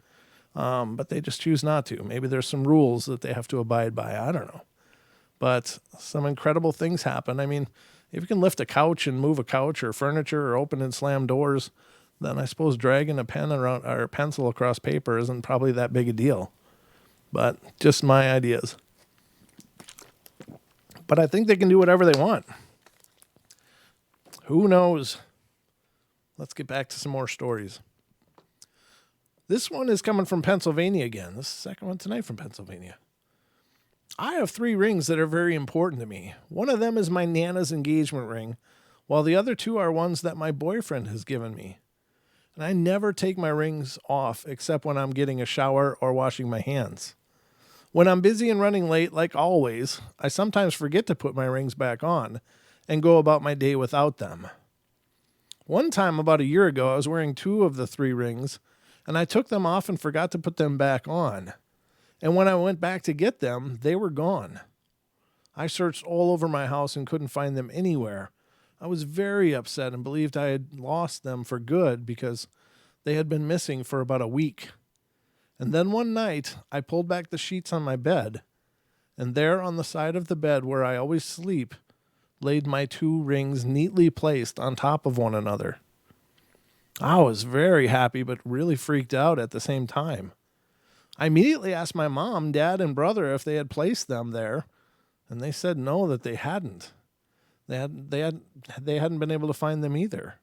But they just choose not to. Maybe there's some rules that they have to abide by. I don't know. But some incredible things happen. I mean, if you can lift a couch and move a couch or furniture or open and slam doors, then I suppose dragging a pen around or a pencil across paper isn't probably that big a deal. But just my ideas. But I think they can do whatever they want. Who knows? Let's get back to some more stories. This one is coming from Pennsylvania again. This is the second one tonight from Pennsylvania. I have 3 rings that are very important to me. One of them is my Nana's engagement ring, while the other 2 are ones that my boyfriend has given me. And I never take my rings off except when I'm getting a shower or washing my hands. When I'm busy and running late, like always, I sometimes forget to put my rings back on and go about my day without them. One time about a year ago, I was wearing 2 of the 3 rings, and I took them off and forgot to put them back on. And when I went back to get them, they were gone. I searched all over my house and couldn't find them anywhere. I was very upset and believed I had lost them for good because they had been missing for about a week. And then one night, I pulled back the sheets on my bed, and there on the side of the bed where I always sleep, laid my 2 rings neatly placed on top of one another. I was very happy, but really freaked out at the same time. I immediately asked my mom, dad, and brother if they had placed them there, and they said no, that they hadn't. They hadn't been able to find them either.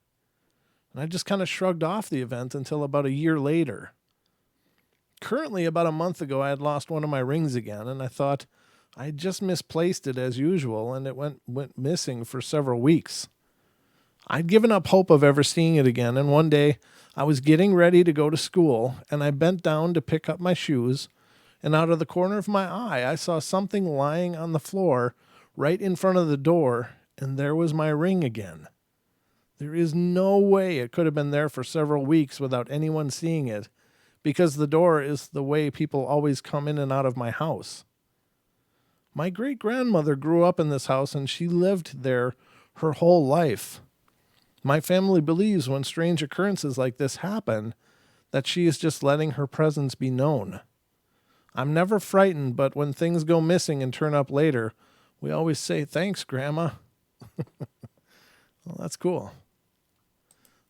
And I just kind of shrugged off the event until about a year later. Currently, about a month ago, I had lost one of my rings again, and I thought I had just misplaced it as usual, and it went missing for several weeks. I'd given up hope of ever seeing it again, and one day I was getting ready to go to school, and I bent down to pick up my shoes, And out of the corner of my eye, I saw something lying on the floor right in front of the door, and there was my ring again. There is no way it could have been there for several weeks without anyone seeing it, because the door is the way people always come in and out of my house. My great-grandmother grew up in this house, and she lived there her whole life. My family believes when strange occurrences like this happen, that she is just letting her presence be known. I'm never frightened, but when things go missing and turn up later, we always say, "Thanks, Grandma." Well, that's cool.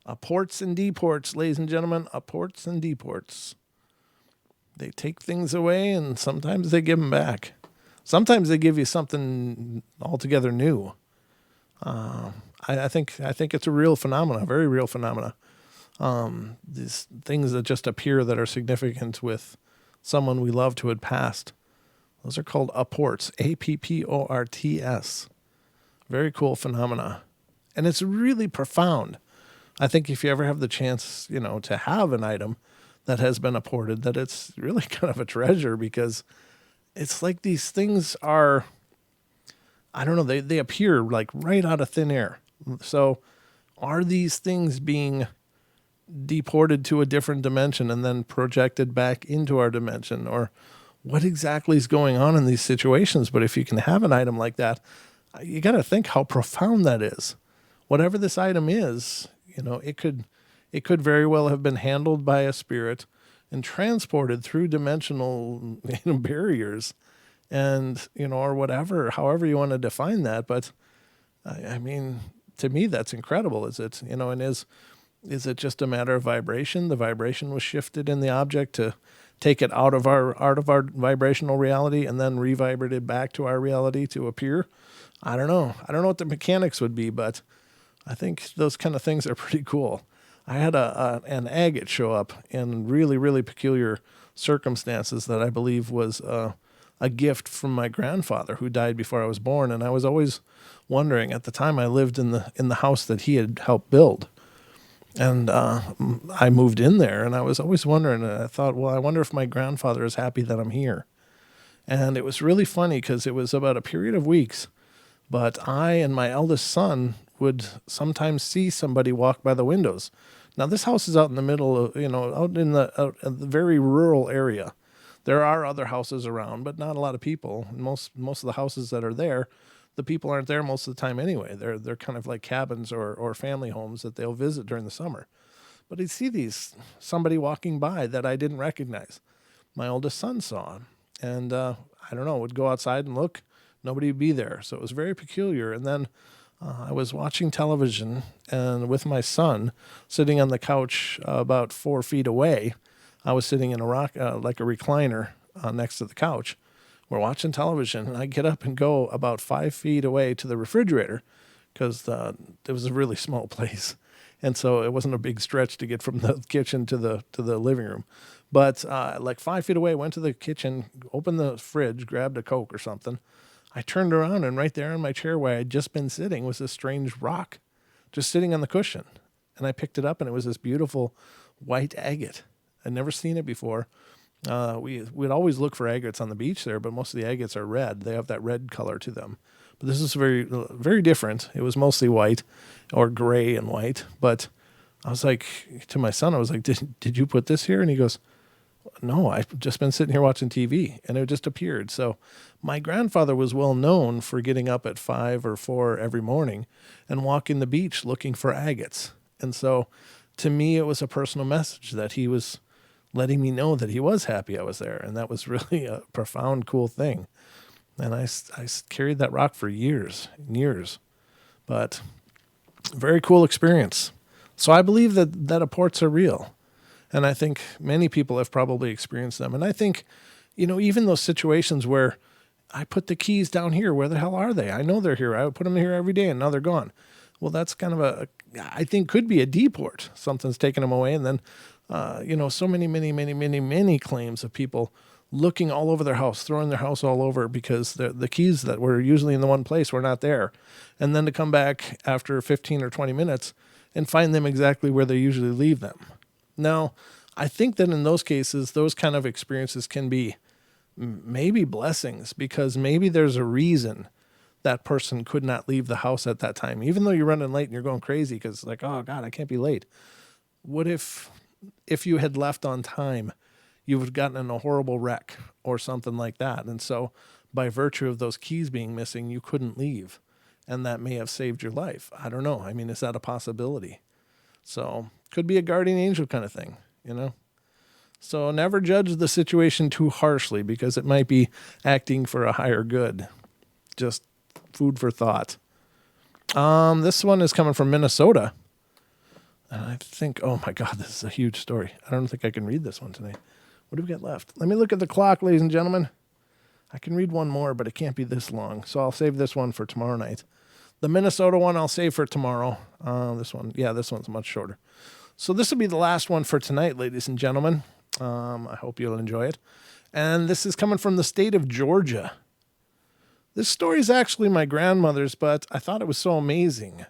Apports and deports, ladies and gentlemen, apports and deports. They take things away, and sometimes they give them back. Sometimes they give you something altogether new. I think it's a real phenomena, very real phenomena. These things that just appear that are significant with someone we loved who had passed. Those are called apports, apports. Very cool phenomena. And it's really profound. I think if you ever have the chance, to have an item that has been apported, that it's really kind of a treasure, because it's like these things are, I don't know, they appear like right out of thin air. So are these things being deported to a different dimension and then projected back into our dimension? Or what exactly is going on in these situations? But if you can have an item like that, you got to think how profound that is. Whatever this item is, it could very well have been handled by a spirit and transported through dimensional barriers, and or whatever, however you want to define that. But I mean, to me, that's incredible. Is it and is it just a matter of vibration? The vibration was shifted in the object to take it out of our vibrational reality and then revibrated back to our reality to appear. I don't know what the mechanics would be, but I think those kind of things are pretty cool. I had an agate show up in really, really peculiar circumstances that I believe was a gift from my grandfather, who died before I was born. And I was always wondering, at the time I lived in the house that he had helped build. And I moved in there, and I was always wondering, and I thought, well, I wonder if my grandfather is happy that I'm here. And it was really funny because it was about a period of weeks, but I and my eldest son would sometimes see somebody walk by the windows. Now, this house is out in the middle of, out in the very rural area. There are other houses around, but not a lot of people. Most of the houses that are there, the people aren't there most of the time anyway. They're kind of like cabins or family homes that they'll visit during the summer. But I'd see somebody walking by that I didn't recognize. My oldest son saw him, and I don't know, would go outside and look. Nobody would be there. So it was very peculiar. And then I was watching television, and with my son sitting on the couch about 4 feet away. I was sitting in like a recliner next to the couch. We're watching television, and I get up and go about 5 feet away to the refrigerator, because it was a really small place, and so it wasn't a big stretch to get from the kitchen to the living room. But like 5 feet away, went to the kitchen, opened the fridge, grabbed a Coke or something. I turned around, and right there in my chair where I had just been sitting was this strange rock, just sitting on the cushion. And I picked it up, and it was this beautiful white agate. I'd never seen it before. We'd always look for agates on the beach there, but most of the agates are red. They have that red color to them. But this is very, very different. It was mostly white, or gray and white. But I was like, to my son, I was like, did you put this here? And he goes, no, I've just been sitting here watching TV, and it just appeared. So my grandfather was well known for getting up at 5 or 4 every morning and walking the beach looking for agates. And so to me, it was a personal message that he was letting me know that he was happy I was there. And that was really a profound, cool thing. And I carried that rock for years and years. But very cool experience. So I believe that apports are real. And I think many people have probably experienced them. And I think, even those situations where I put the keys down here, where the hell are they? I know they're here. I would put them here every day, and now they're gone. Well, that's kind of I think could be a deport. Something's taken them away. And then, so many claims of people looking all over their house, throwing their house all over because the keys that were usually in the one place were not there. And then to come back after 15 or 20 minutes and find them exactly where they usually leave them. Now, I think that in those cases, those kind of experiences can be maybe blessings, because maybe there's a reason that person could not leave the house at that time, even though you're running late and you're going crazy because like, oh God, I can't be late. What if you had left on time, you would have gotten in a horrible wreck or something like that. And so by virtue of those keys being missing, you couldn't leave. And that may have saved your life. I don't know. I mean, is that a possibility? So could be a guardian angel kind of thing, you know? So never judge the situation too harshly because it might be acting for a higher good. Just food for thought. This one is coming from Minnesota. And I think, oh my God, this is a huge story. I don't think I can read this one tonight. What do we got left? Let me look at the clock, ladies and gentlemen. I can read one more, but it can't be this long. So I'll save this one for tomorrow night. The Minnesota one I'll save for tomorrow. This one's much shorter. So this will be the last one for tonight, ladies and gentlemen. I hope you'll enjoy it. And this is coming from the state of Georgia. This story is actually my grandmother's, but I thought it was so amazing.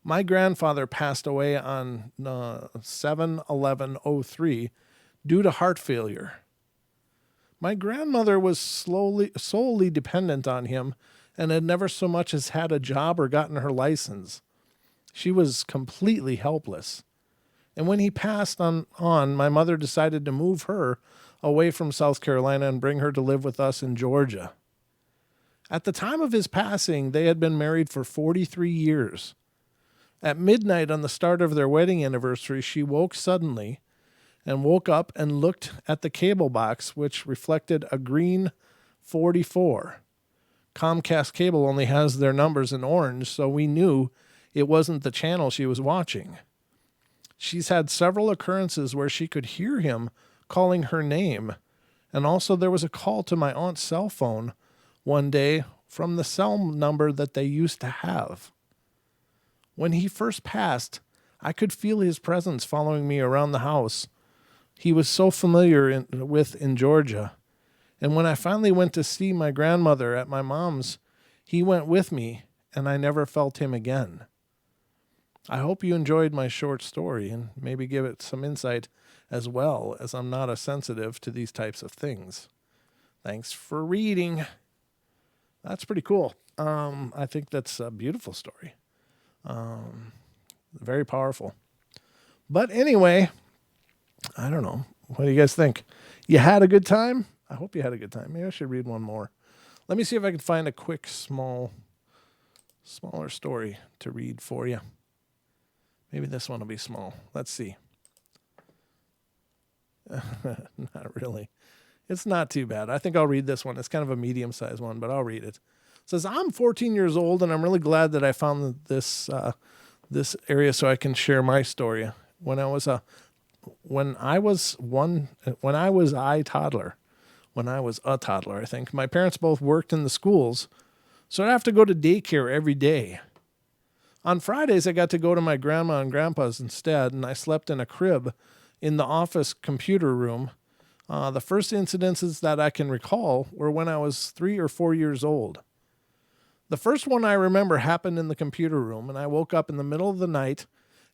My grandfather passed away on 7/11/03 due to heart failure. My grandmother was solely dependent on him and had never so much as had a job or gotten her license. She was completely helpless. And when he passed on, my mother decided to move her away from South Carolina and bring her to live with us in Georgia. At the time of his passing, they had been married for 43 years. At midnight on the start of their wedding anniversary, she woke suddenly and woke up and looked at the cable box, which reflected a green 44. Comcast cable only has their numbers in orange, so we knew it wasn't the channel she was watching. She's had several occurrences where she could hear him calling her name, and also there was a call to my aunt's cell phone one day from the cell number that they used to have. When he first passed, I could feel his presence following me around the house. He was so familiar in Georgia. And when I finally went to see my grandmother at my mom's, he went with me, and I never felt him again. I hope you enjoyed my short story and maybe give it some insight as well, as I'm not as sensitive to these types of things. Thanks for reading. That's pretty cool. I think that's a beautiful story. Very powerful. But anyway, I don't know. What do you guys think? You had a good time? I hope you had a good time. Maybe I should read one more. Let me see if I can find a quick, smaller story to read for you. Maybe this one will be small. Let's see. Not really. It's not too bad. I think I'll read this one. It's kind of a medium-sized one, but I'll read it. It says, I'm 14 years old, and I'm really glad that I found this area so I can share my story. When I was a toddler, I think, my parents both worked in the schools, so I'd have to go to daycare every day. On Fridays, I got to go to my grandma and grandpa's instead, and I slept in a crib in the office computer room. The first incidences that I can recall were when I was 3 or 4 years old. The first one I remember happened in the computer room, and I woke up in the middle of the night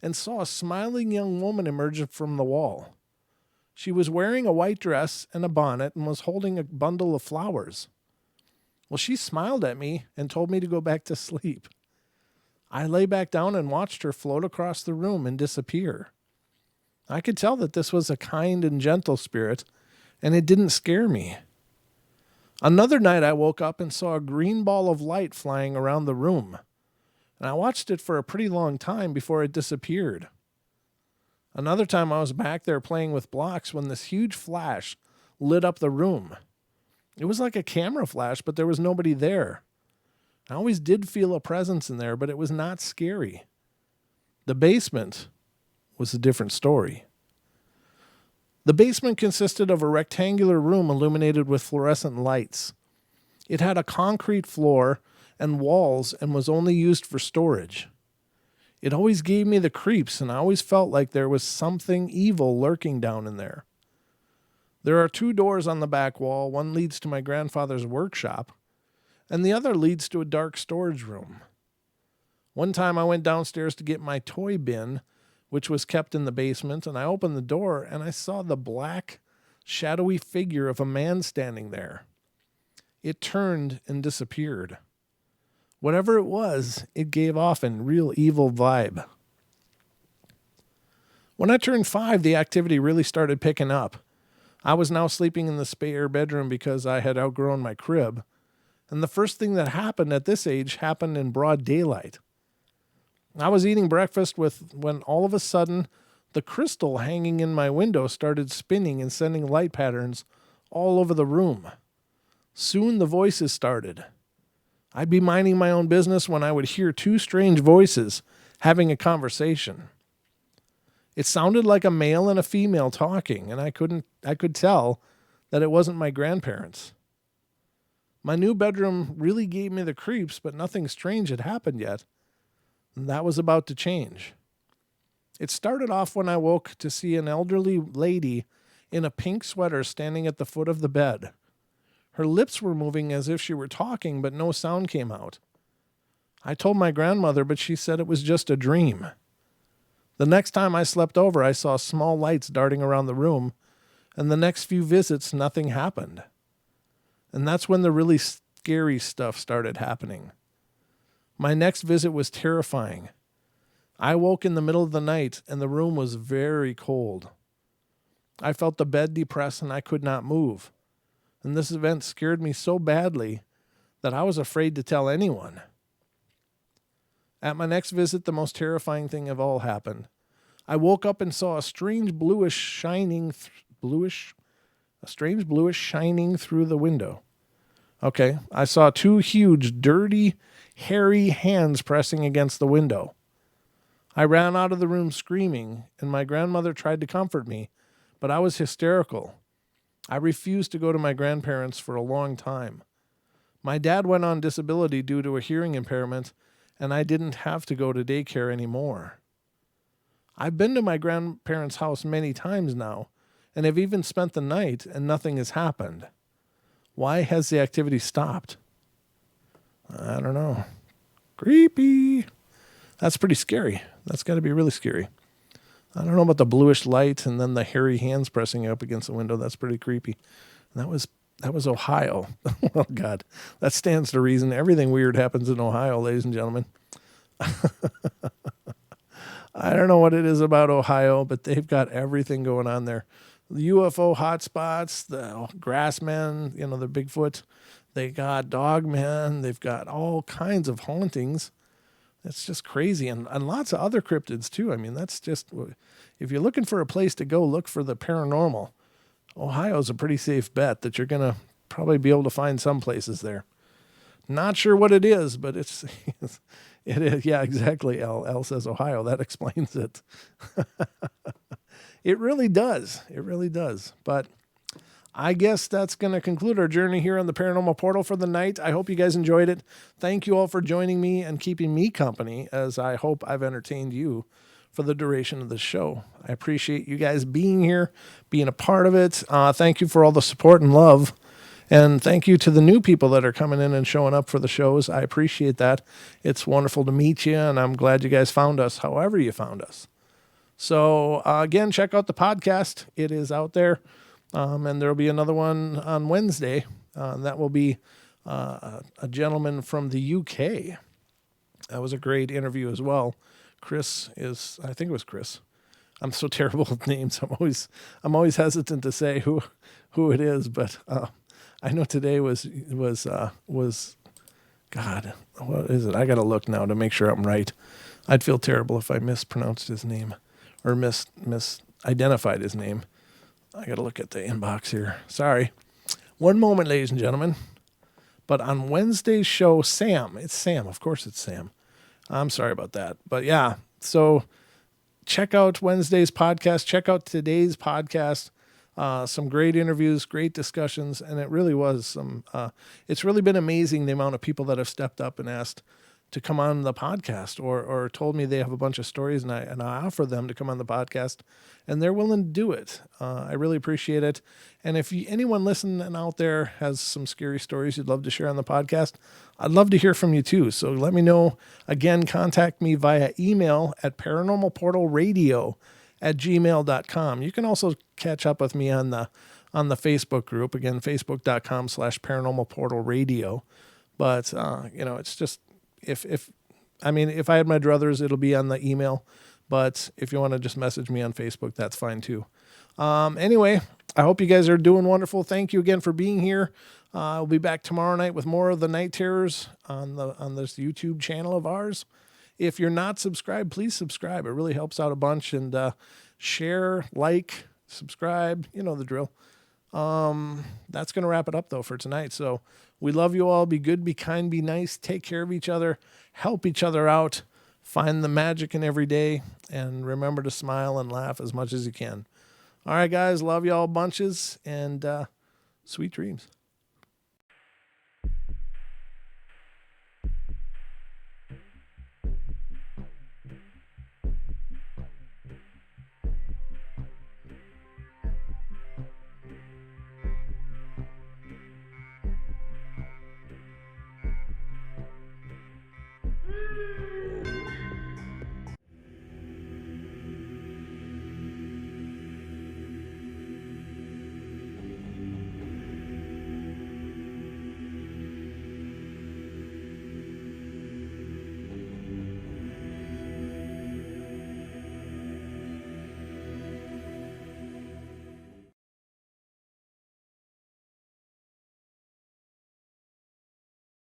and saw a smiling young woman emerge from the wall. She was wearing a white dress and a bonnet and was holding a bundle of flowers. Well, she smiled at me and told me to go back to sleep. I lay back down and watched her float across the room and disappear. I could tell that this was a kind and gentle spirit, and it didn't scare me. Another night I woke up and saw a green ball of light flying around the room, and I watched it for a pretty long time before it disappeared. Another time I was back there playing with blocks when this huge flash lit up the room. It was like a camera flash, but there was nobody there. I always did feel a presence in there, but it was not scary. The basement was a different story. The basement consisted of a rectangular room illuminated with fluorescent lights. It had a concrete floor and walls and was only used for storage. It always gave me the creeps, and I always felt like there was something evil lurking down in there. There are 2 doors on the back wall. One leads to my grandfather's workshop, and the other leads to a dark storage room. One time I went downstairs to get my toy bin, which was kept in the basement, and I opened the door, and I saw the black shadowy figure of a man standing there. It turned and disappeared. Whatever it was, it gave off a real evil vibe. When I turned 5, the activity really started picking up. I was now sleeping in the spare bedroom because I had outgrown my crib. And the first thing that happened at this age happened in broad daylight. I was eating breakfast when all of a sudden the crystal hanging in my window started spinning and sending light patterns all over the room. Soon the voices started. I'd be minding my own business when I would hear 2 strange voices having a conversation. It sounded like a male and a female talking, and I could tell that it wasn't my grandparents. My new bedroom really gave me the creeps, but nothing strange had happened yet. And that was about to change. It started off when I woke to see an elderly lady in a pink sweater standing at the foot of the bed. Her lips were moving as if she were talking, but no sound came out. I told my grandmother, but she said it was just a dream. The next time I slept over, I saw small lights darting around the room, and the next few visits, nothing happened. And that's when the really scary stuff started happening. My next visit was terrifying. I woke in the middle of the night, and the room was very cold. I felt the bed depressed, and I could not move. And this event scared me so badly that I was afraid to tell anyone. At my next visit, the most terrifying thing of all happened. I woke up and saw a strange bluish shining through the window. Okay, I saw 2 huge, dirty, hairy hands pressing against the window. I ran out of the room screaming, and my grandmother tried to comfort me, but I was hysterical. I refused to go to my grandparents for a long time. My dad went on disability due to a hearing impairment, and I didn't have to go to daycare anymore. I've been to my grandparents' house many times now, and have even spent the night, and nothing has happened. Why has the activity stopped? I don't know. Creepy. That's pretty scary. That's got to be really scary. I don't know about the bluish light and then the hairy hands pressing up against the window. That's pretty creepy. That was Ohio. Oh, God. That stands to reason. Everything weird happens in Ohio, ladies and gentlemen. I don't know what it is about Ohio, but they've got everything going on there. The UFO hotspots, the grassmen, the Bigfoot. They got dogmen. They've got all kinds of hauntings. It's just crazy. And lots of other cryptids, too. I mean, that's just, if you're looking for a place to go, look for the paranormal. Ohio's a pretty safe bet that you're going to probably be able to find some places there. Not sure what it is, but it is. Yeah, exactly. L says Ohio. That explains it. It really does. It really does. But I guess that's going to conclude our journey here on the Paranormal Portal for the night. I hope you guys enjoyed it. Thank you all for joining me and keeping me company, as I hope I've entertained you for the duration of the show. I appreciate you guys being here, being a part of it. Thank you for all the support and love. And thank you to the new people that are coming in and showing up for the shows. I appreciate that. It's wonderful to meet you, and I'm glad you guys found us, however you found us. So, again, check out the podcast. It is out there. And there will be another one on Wednesday. That will be a gentleman from the UK. That was a great interview as well. I think it was Chris. I'm so terrible with names. I'm always hesitant to say who it is, but I know today was God, what is it? I got to look now to make sure I'm right. I'd feel terrible if I mispronounced his name or misidentified his name. I got to look at the inbox here. Sorry. One moment, ladies and gentlemen. But on Wednesday's show, Sam. It's Sam. Of course it's Sam. I'm sorry about that. But yeah, so check out Wednesday's podcast. Check out today's podcast. Some great interviews, great discussions, and it really was it's really been amazing the amount of people that have stepped up and asked to come on the podcast or told me they have a bunch of stories and I offer them to come on the podcast, and they're willing to do it. I really appreciate it. And if anyone listening out there has some scary stories you'd love to share on the podcast, I'd love to hear from you too. So let me know. Again, contact me via email at paranormalportalradio paranormalportal@gmail.com. You can also catch up with me on the Facebook group. Again, facebook.com/Paranormal Portal Radio. But, it's just, if I had my druthers, it'll be on the email. But if you want to just message me on Facebook, that's fine too. Anyway, I hope you guys are doing wonderful. Thank you again for being here. I'll be back tomorrow night with more of the Night Terrors on this YouTube channel of ours. If you're not subscribed, please subscribe. It really helps out a bunch. And share, like, subscribe. You know the drill. That's going to wrap it up, though, for tonight. So we love you all. Be good, be kind, be nice. Take care of each other. Help each other out. Find the magic in every day. And remember to smile and laugh as much as you can. All right, guys. Love you all bunches. And sweet dreams.